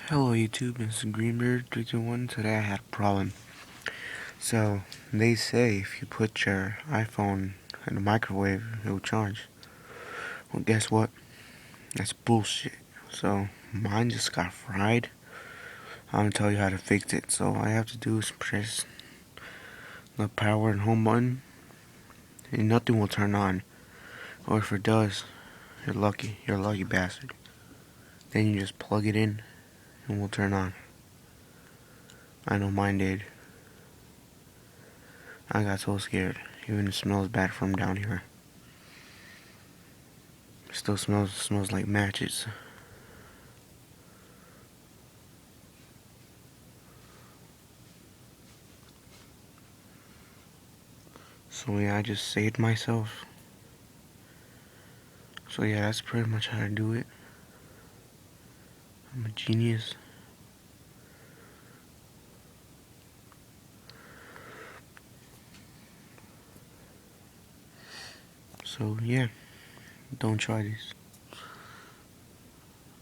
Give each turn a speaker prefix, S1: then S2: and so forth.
S1: Hello YouTube, it's Greenbeard321. Today I had a problem. So, they say if you put your iPhone in the microwave, it will charge. Well, guess what? That's bullshit. So, mine just got fried. I'm gonna tell you how to fix it. So, all I have to do is press the power and home button, and nothing will turn on. Or if it does, you're lucky. You're a lucky bastard. Then you just plug it in, and it will turn on. I know mine did. I got so scared. Even it smells bad from down here. It still smells like matches. So yeah, I just saved myself. So yeah, that's pretty much how to do it. I'm a genius. So yeah, don't try this.